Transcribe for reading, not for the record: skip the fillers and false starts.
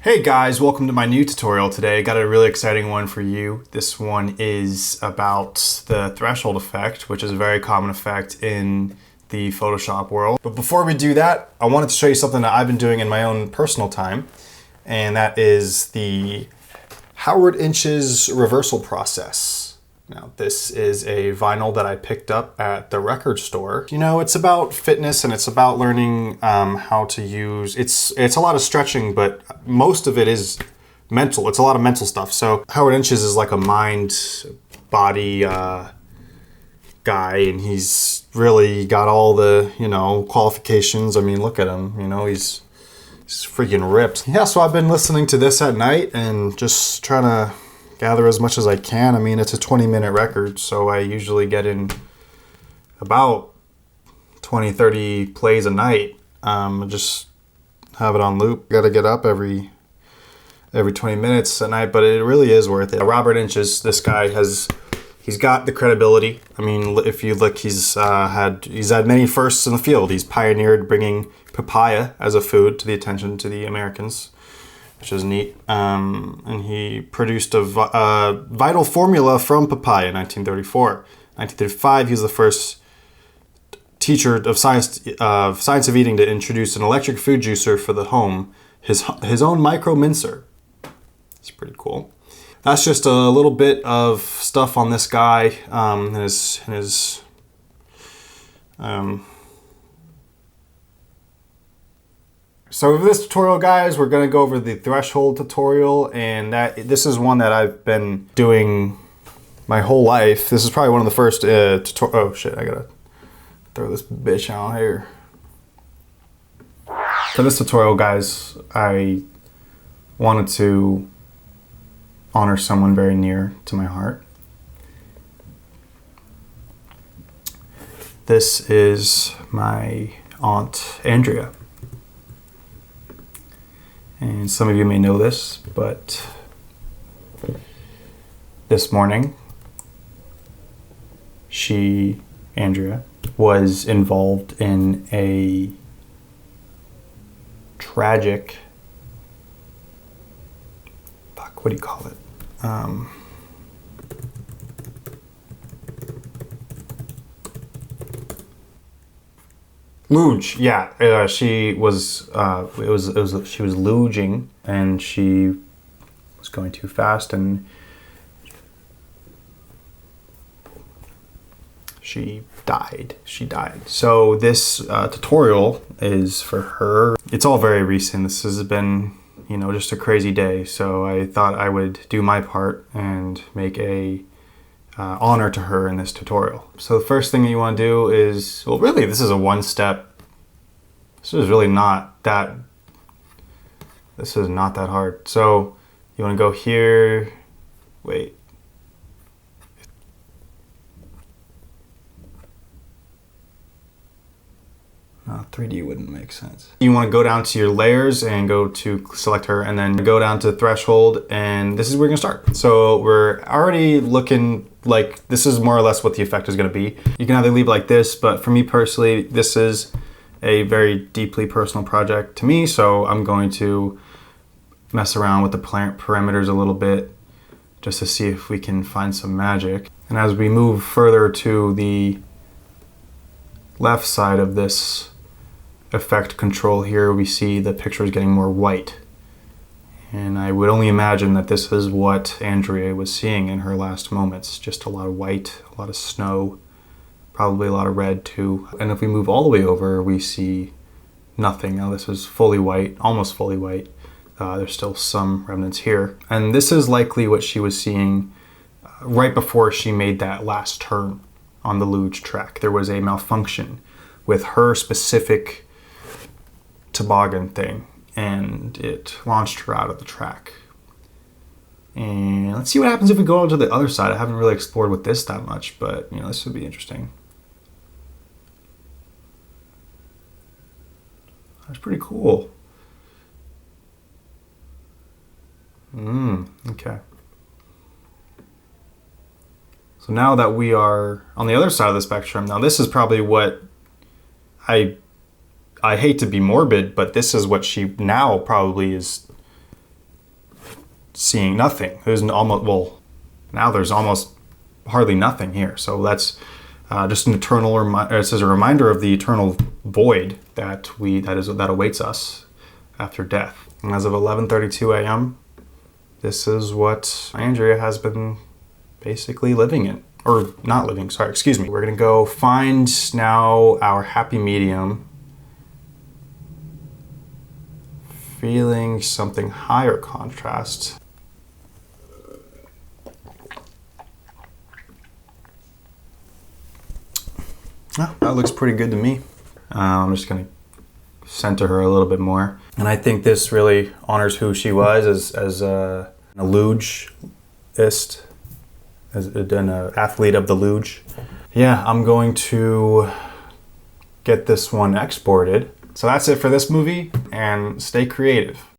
Hey guys, welcome to my new tutorial today. I got a really exciting one for you. This one is about the threshold effect, which is a very common effect in the Photoshop world. But before we do that, I wanted to show you something that I've been doing in my own personal time, and that is the Howard Inch's reversal process. Now, this is a vinyl that I picked up at the record store. You know, it's about fitness and it's about learning how to use, it's a lot of stretching, but most of it is mental. It's a lot of mental stuff. So Howard Inch's is like a mind body guy, and he's really got all the, qualifications. I mean, look at him, he's freaking ripped. Yeah, so I've been listening to this at night and just trying to gather as much as I can. I mean, it's a 20-minute record, so I usually get in about 20, 30 plays a night. Just have it on loop. Got to get up every 20 minutes a night, but it really is worth it. Robert Inch's, this guy he's got the credibility. I mean, if you look, he's had many firsts in the field. He's pioneered bringing papaya as a food to the attention to the Americans, which is neat. And he produced a vital formula from papaya in 1934. 1935, he was the first teacher of science of eating to introduce an electric food juicer for the home, his own micro mincer. It's pretty cool. That's just a little bit of stuff on this guy and his So for this tutorial, guys, we're going to go over the threshold tutorial, and this is one that I've been doing my whole life. This is probably one of the first oh shit, I gotta throw this bitch out here. For this tutorial, guys, I wanted to honor someone very near to my heart. This is my aunt, Andrea. And some of you may know this, but this morning, Andrea, was involved in a tragic, what do you call it? Luge, yeah. She was she was luging, and she was going too fast, and she died. So this tutorial is for her. It's all very recent. This has been, just a crazy day. So I thought I would do my part and make a honor to her in this tutorial. So the first thing that you want to do is, well, really, this is a one-step. This is not that hard. So you want to go here. Wait. 3D wouldn't make sense. You want to go down to your layers and go to select her, and then go down to threshold, and this is where you're gonna start. So we're already looking like this is more or less what the effect is gonna be. You can either leave it like this, but for me personally, this is a very deeply personal project to me, so I'm going to mess around with the parameters a little bit just to see if we can find some magic. And as we move further to the left side of this effect control here, we see the picture is getting more white. And I would only imagine that this is what Andrea was seeing in her last moments. Just a lot of white, a lot of snow, probably a lot of red too. And if we move all the way over, we see nothing. Now this is fully white, almost fully white. There's still some remnants here. And this is likely what she was seeing right before she made that last turn on the luge track. There was a malfunction with her specific toboggan thing, and it launched her out of the track. And let's see what happens if we go on to the other side. I haven't really explored with this that much, but this would be interesting. That's pretty cool. Okay. So now that we are on the other side of the spectrum, now this is probably what I hate to be morbid, but this is what she now probably is seeing nothing. There's almost, well, now there's almost hardly nothing here. So that's just an eternal reminder. It says a reminder of the eternal void that awaits us after death. And as of 11:32 a.m., this is what Andrea has been basically living in. Or not living, sorry, excuse me. We're gonna go find now our happy medium. Feeling something higher contrast. Oh, that looks pretty good to me. I'm just gonna center her a little bit more. And I think this really honors who she was as an lugeist, as an athlete of the luge. Yeah, I'm going to get this one exported. So that's it for this movie, and stay creative.